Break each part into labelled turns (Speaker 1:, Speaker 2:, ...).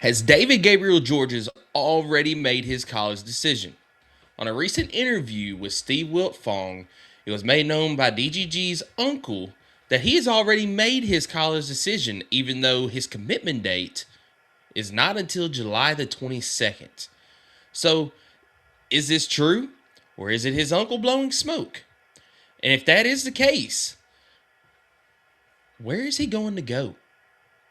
Speaker 1: Has David Gabriel-Georges already made his college decision? On a recent interview with Steve Wiltfong, it was made known by DGG's uncle that he has already made his college decision, even though his commitment date is not until July the 22nd. So, is this true? Or is it his uncle blowing smoke? And if that is the case, where is he going to go?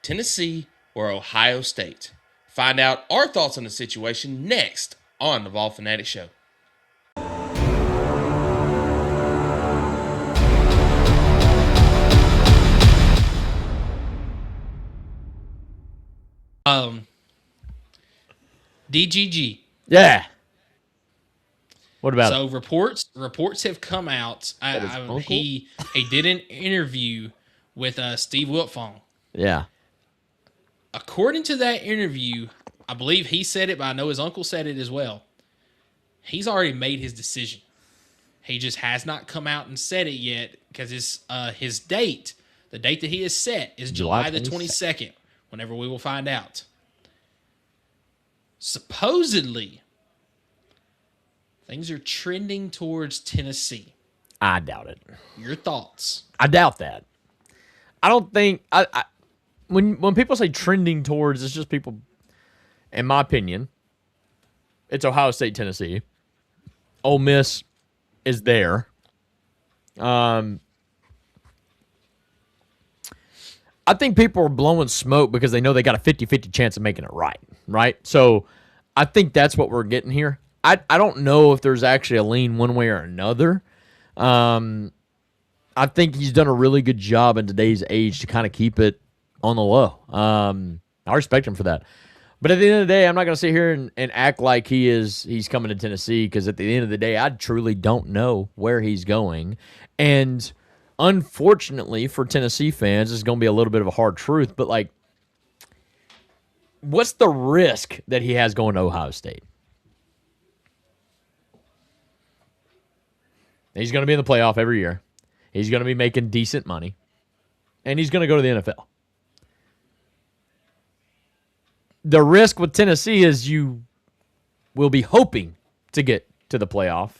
Speaker 1: Tennessee or Ohio State? Find out our thoughts on the situation next on the Fanatics Show. DGG.
Speaker 2: Yeah. What about
Speaker 1: so reports have come out. He did an interview with Steve Wiltfong.
Speaker 2: Yeah.
Speaker 1: According to that interview, I believe he said it, but I know his uncle said it as well. He's already made his decision. He just has not come out and said it yet because his date, the date that he has set, is July the 22nd, whenever we will find out. Supposedly, things are trending towards Tennessee.
Speaker 2: I doubt it.
Speaker 1: Your thoughts?
Speaker 2: I doubt that. I don't think when people say trending towards, it's just people. In my opinion, it's Ohio State, Tennessee. Ole Miss is there. I think people are blowing smoke because they know they got a 50-50 chance of making it right? So I think that's what we're getting here. I don't know if there's actually a lean one way or another. I think he's done a really good job in today's age to kind of keep it on the low. I respect him for that. But at the end of the day, I'm not going to sit here and act like he's coming to Tennessee because at the end of the day, I truly don't know where he's going. And unfortunately for Tennessee fans, it's going to be a little bit of a hard truth. But, like, what's the risk that he has going to Ohio State? He's going to be in the playoff every year. He's going to be making decent money. And he's going to go to the NFL. The risk with Tennessee is you will be hoping to get to the playoff.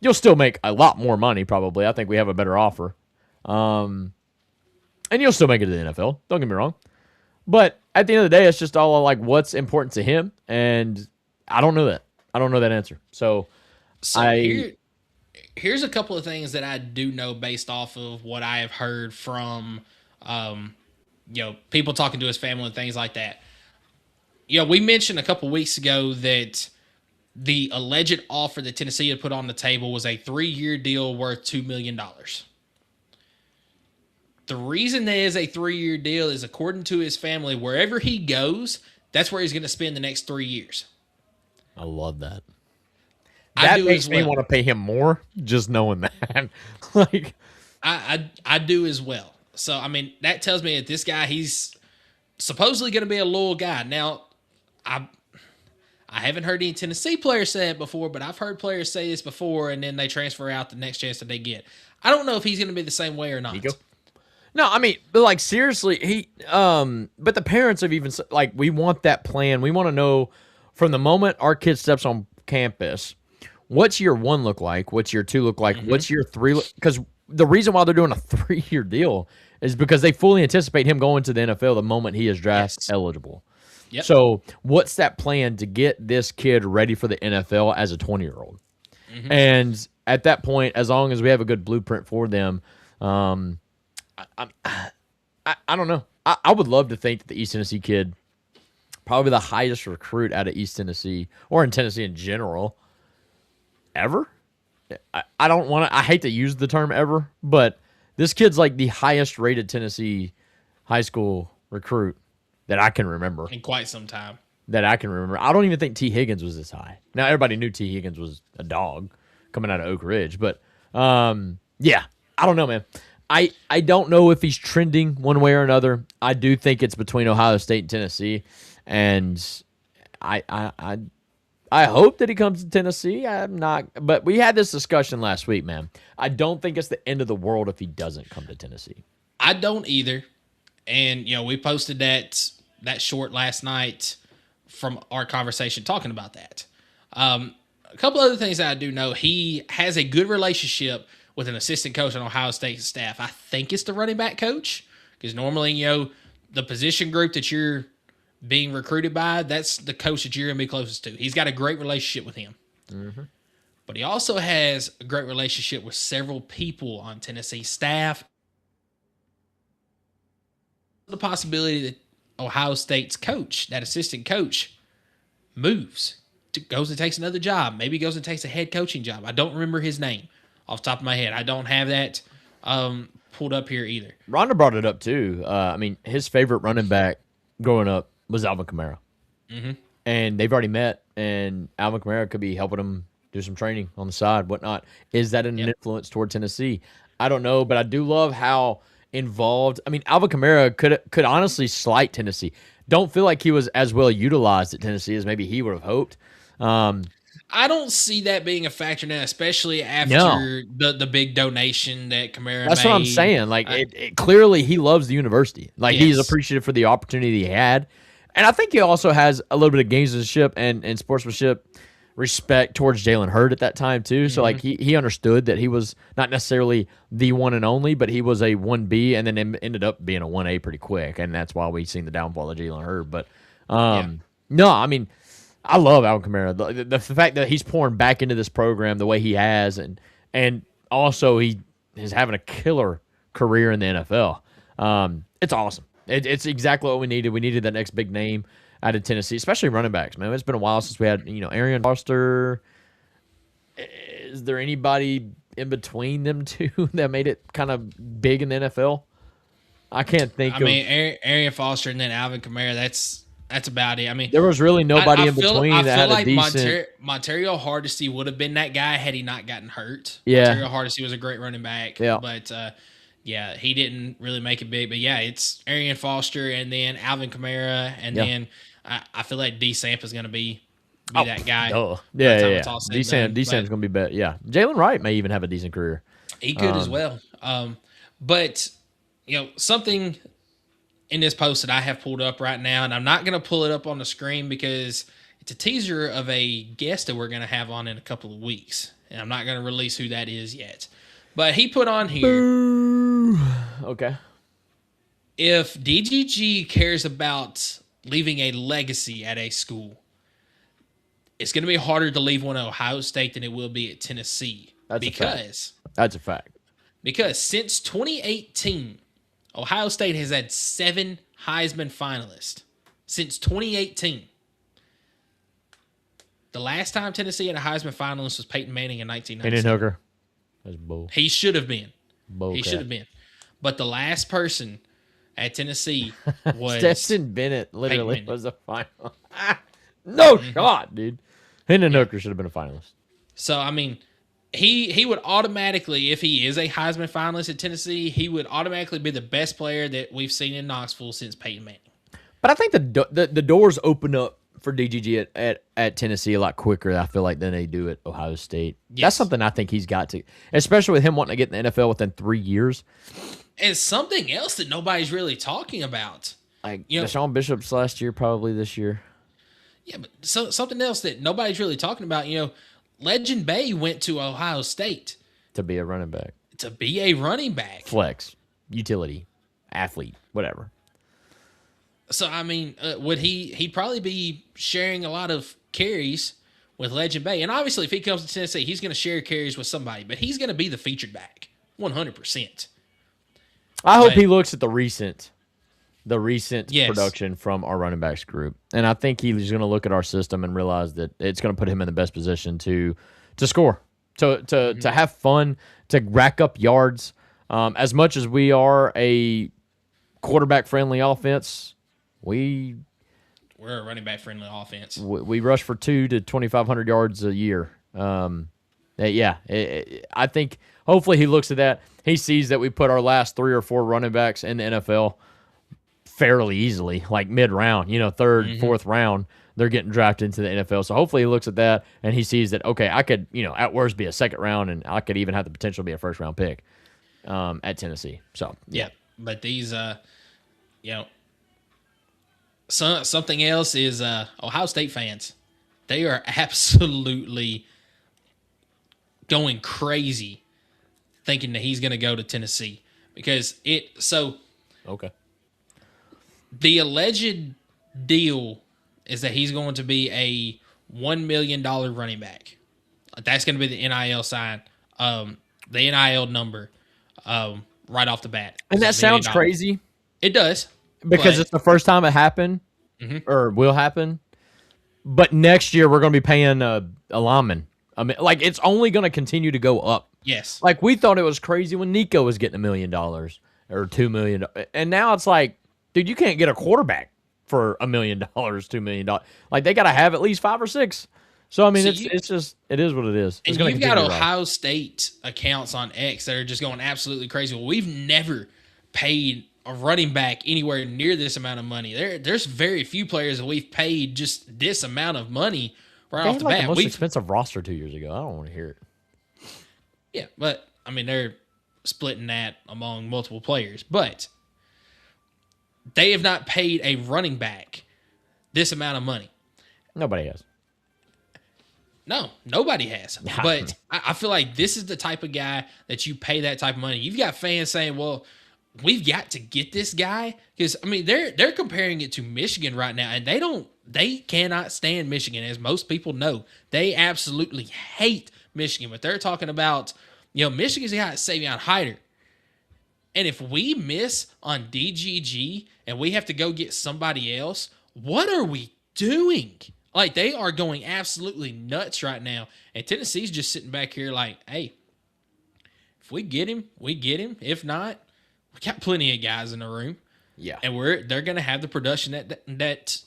Speaker 2: You'll still make a lot more money, probably. I think we have a better offer. And you'll still make it to the NFL. Don't get me wrong. But at the end of the day, it's just all like what's important to him. And I don't know that. I don't know that answer. So
Speaker 1: here's a couple of things that I do know based off of what I have heard from people talking to his family and things like that. We mentioned a couple weeks ago that the alleged offer that Tennessee had put on the table was a 3-year deal worth $2 million. The reason there is a 3-year deal is, according to his family, wherever he goes, that's where he's going to spend the next 3 years.
Speaker 2: I love that. That makes me want to pay him more, just knowing that. Like,
Speaker 1: I do as well. So, I mean, that tells me that this guy, he's supposedly going to be a loyal guy. Now, I haven't heard any Tennessee players say it before, but I've heard players say this before, and then they transfer out the next chance that they get. I don't know if he's going to be the same way or not.
Speaker 2: No, I mean, but like seriously, but the parents have even like, we want that plan. We want to know from the moment our kid steps on campus, what's year 1 look like? What's year 2 look like? Mm-hmm. What's year 3? Because the reason why they're doing a 3-year deal is because they fully anticipate him going to the NFL the moment he is draft eligible.
Speaker 1: Yep.
Speaker 2: So what's that plan to get this kid ready for the NFL as a 20-year-old? Mm-hmm. And at that point, as long as we have a good blueprint for them, I don't know. I would love to think that the East Tennessee kid, probably the highest recruit out of East Tennessee or in Tennessee in general, ever. I don't want to. I hate to use the term ever, but this kid's like the highest rated Tennessee high school recruit that I can remember
Speaker 1: in quite some time.
Speaker 2: I don't even think T. Higgins was this high. Now everybody knew T. Higgins was a dog coming out of Oak Ridge, but yeah, I don't know, man. I don't know if he's trending one way or another. I do think it's between Ohio State and Tennessee, and I hope that he comes to Tennessee. I'm not, but we had this discussion last week, man. I don't think it's the end of the world if he doesn't come to Tennessee.
Speaker 1: I don't either.
Speaker 3: And we posted that short last night from our conversation talking about that. A couple other things that I do know, he has a good relationship with an assistant coach on Ohio State's staff. I think it's the running back coach, because normally, the position group that you're being recruited by, that's the coach that you're going to be closest to. He's got a great relationship with him. Mm-hmm. But he also has a great relationship with several people on Tennessee staff. The possibility that Ohio State's coach, that assistant coach, moves, goes and takes another job, maybe goes and takes a head coaching job. I don't remember his name off the top of my head. I don't have that pulled up here either.
Speaker 2: Rhonda brought it up too. His favorite running back growing up was Alvin Kamara. Mm-hmm. And they've already met, and Alvin Kamara could be helping him do some training on the side, whatnot. Is that an influence toward Tennessee? I don't know, but I do love how involved. Alvin Kamara could honestly slight Tennessee. Don't feel like he was as well utilized at Tennessee as maybe he would have hoped.
Speaker 3: I don't see that being a factor now, especially after the big donation that Kamara
Speaker 2: That's
Speaker 3: made.
Speaker 2: what I'm saying. Like, clearly he loves the university. Like, he's appreciative for the opportunity he had. And I think he also has a little bit of gamesmanship and sportsmanship respect towards Jalen Hurd at that time too. So like he understood that he was not necessarily the one and only, but he was a 1B and then ended up being a 1A pretty quick. And that's why we've seen the downfall of Jalen Hurd. But no, I love Alvin Kamara. The fact that he's pouring back into this program the way he has, and also he is having a killer career in the NFL. It's awesome. It's exactly what we needed. We needed that next big name out of Tennessee, especially running backs, man. It's been a while since we had, Arian Foster. Is there anybody in between them two that made it kind of big in the NFL? I can't think of.
Speaker 3: Arian Foster and then Alvin Kamara, that's about it.
Speaker 2: There was really nobody in between that had a decent.
Speaker 3: Montario Hardesty would have been that guy had he not gotten hurt.
Speaker 2: Yeah.
Speaker 3: Montario Hardesty was a great running back.
Speaker 2: Yeah.
Speaker 3: But, he didn't really make it big. But, it's Arian Foster and then Alvin Kamara. And then I feel like D. Samp is going to be that guy.
Speaker 2: Yeah. D. Samp's going to be better. Yeah. Jalen Wright may even have a decent career.
Speaker 3: He could as well. But, something in this post that I have pulled up right now, and I'm not going to pull it up on the screen because it's a teaser of a guest that we're going to have on in a couple of weeks. And I'm not going to release who that is yet. But he put on here.
Speaker 2: Boo. Okay.
Speaker 3: If DGG cares about leaving a legacy at a school, it's going to be harder to leave one at Ohio State than it will be at Tennessee.
Speaker 2: That's a fact. Because
Speaker 3: since 2018, Ohio State has had 7 Heisman finalists. Since 2018. The last time Tennessee had a Heisman finalist was Peyton Manning in 1997.
Speaker 2: Hendon Hooker. That's bull.
Speaker 3: He should have been.
Speaker 2: Bull
Speaker 3: he
Speaker 2: crap.
Speaker 3: should have been. But the last person at Tennessee was
Speaker 2: Stetson Bennett literally was a final. No shot, dude. Hendon Hooker should have been a finalist.
Speaker 3: So, he would automatically, if he is a Heisman finalist at Tennessee, he would automatically be the best player that we've seen in Knoxville since Peyton Manning.
Speaker 2: But I think the doors open up for DGG at Tennessee a lot quicker, I feel like, than they do at Ohio State. Yes. That's something I think he's got to, especially with him wanting to get in the NFL within 3 years.
Speaker 3: And something else that nobody's really talking about.
Speaker 2: Like Deshaun Bishop's last year, probably this year.
Speaker 3: Yeah, but something else that nobody's really talking about, Legend Bay went to Ohio State.
Speaker 2: To be a running back.
Speaker 3: Flex,
Speaker 2: utility, athlete, whatever.
Speaker 3: So, would he'd probably be sharing a lot of carries with Legend Bay. And obviously, if he comes to Tennessee, he's going to share carries with somebody. But he's going to be the featured back, 100%.
Speaker 2: I hope he looks at the recent production from our running backs group. And I think he's going to look at our system and realize that it's going to put him in the best position to score, to have fun, to rack up yards. As much as we are a quarterback-friendly offense, we're
Speaker 3: a running back-friendly offense.
Speaker 2: We rush for 200 to 2,500 yards a year. I think hopefully he looks at that. He sees that we put our last 3 or 4 running backs in the NFL fairly easily, like mid-round, third, fourth round, they're getting drafted into the NFL. So hopefully he looks at that and he sees that, okay, I could, at worst be a second round and I could even have the potential to be a first-round pick at Tennessee. So,
Speaker 3: yeah. But these you know, something else is Ohio State fans. They are absolutely going crazy thinking that he's going to go to Tennessee because
Speaker 2: Okay.
Speaker 3: the alleged deal is that he's going to be a $1 million running back. That's going to be the NIL sign, the NIL number right off the bat.
Speaker 2: And that sounds crazy.
Speaker 3: It does.
Speaker 2: Because it's the first time it happened or will happen. But next year we're going to be paying a lineman. I mean, like, it's only going to continue to go up.
Speaker 3: Yes.
Speaker 2: Like, we thought it was crazy when Nico was getting $1 million or $2 million. And now it's like, dude, you can't get a quarterback for $1 million, $2 million. Like, they got to have at least 5 or 6. So, I mean, it is what it is.
Speaker 3: And you've got Ohio State accounts on X that are just going absolutely crazy. Well, we've never paid a running back anywhere near this amount of money. There's very few players that we've paid just this amount of money right off the bat.
Speaker 2: The most expensive roster 2 years ago. I don't want to hear it.
Speaker 3: Yeah, but I mean they're splitting that among multiple players, but they have not paid a running back this amount of money.
Speaker 2: Nobody has.
Speaker 3: No, nobody has. But I feel like this is the type of guy that you pay that type of money. You've got fans saying, well, we've got to get this guy because I mean they're comparing it to Michigan right now, and they cannot stand Michigan, as most people know. They absolutely hate Michigan, but they're talking about, Michigan's got Savion Hyder, and if we miss on DGG and we have to go get somebody else, what are we doing? Like, they are going absolutely nuts right now, and Tennessee's just sitting back here like, hey, if we get him, we get him. If not, we got plenty of guys in the room.
Speaker 2: Yeah.
Speaker 3: And they're going to have the production that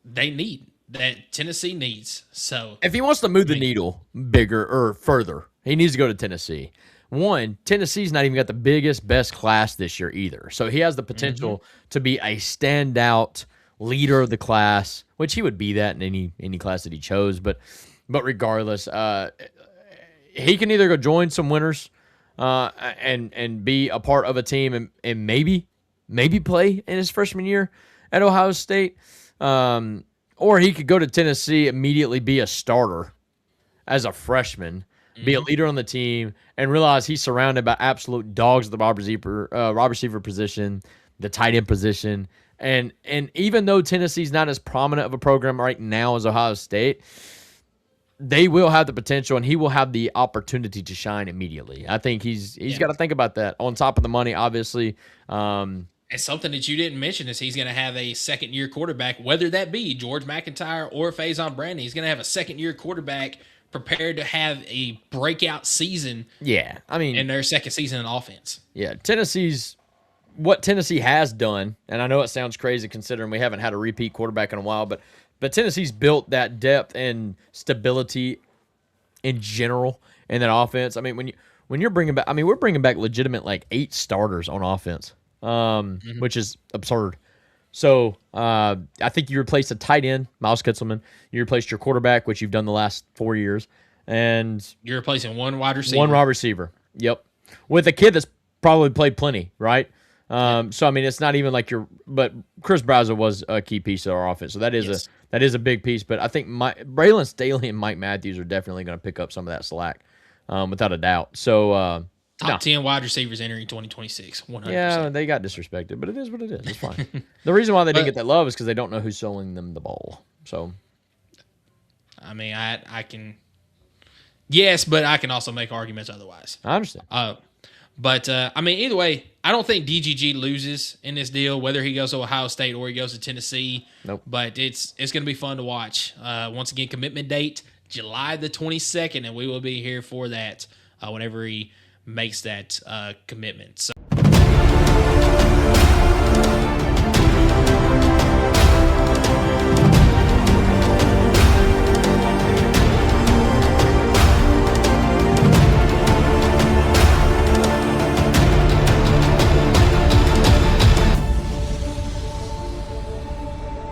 Speaker 3: they need, that Tennessee needs. So
Speaker 2: if he wants to move the needle bigger or further, he needs to go to Tennessee. One, Tennessee's not even got the biggest, best class this year either. So he has the potential to be a standout leader of the class, which he would be that in any class that he chose. But regardless, he can either go join some winners and be a part of a team and maybe play in his freshman year at Ohio State, or he could go to Tennessee, immediately be a starter as a freshman, be a leader on the team, and realize he's surrounded by absolute dogs at the wide receiver position, the tight end position. And even though Tennessee's not as prominent of a program right now as Ohio State, they will have the potential, and he will have the opportunity to shine immediately. I think he's got to think about that. On top of the money, obviously.
Speaker 3: And something that you didn't mention is he's going to have a second-year quarterback, whether that be George McIntyre or Faison Brandon. He's going to have a second-year quarterback prepared to have a breakout season.
Speaker 2: Yeah, I mean,
Speaker 3: in their second season in offense.
Speaker 2: Yeah, what Tennessee has done, and I know it sounds crazy considering we haven't had a repeat quarterback in a while, but Tennessee's built that depth and stability in general in that offense. I mean, when you're bringing back, I mean, we're bringing back legitimate like 8 starters on offense, which is absurd. So I think you replaced a tight end, Miles Kitzelman. You replaced your quarterback, which you've done the last 4 years, and
Speaker 3: you're replacing one wide receiver.
Speaker 2: One wide receiver. Yep, with a kid that's probably played plenty, right? So I mean, it's not even like but Chris Braza was a key piece of our offense, so that is a big piece. But I think Braylon Staley and Mike Matthews are definitely going to pick up some of that slack, without a doubt. So
Speaker 3: top 10 wide receivers entering 2026. 100%.
Speaker 2: Yeah, they got disrespected, but it is what it is. It's fine. The reason why they didn't get that love is because they don't know who's selling them the ball. So,
Speaker 3: I mean, I can, yes, but I can also make arguments otherwise.
Speaker 2: I understand.
Speaker 3: But I mean, either way, I don't think DGG loses in this deal, whether he goes to Ohio State or he goes to Tennessee.
Speaker 2: Nope.
Speaker 3: But it's going to be fun to watch. Once again, commitment date, July the 22nd, and we will be here for that whenever he makes that commitment. So.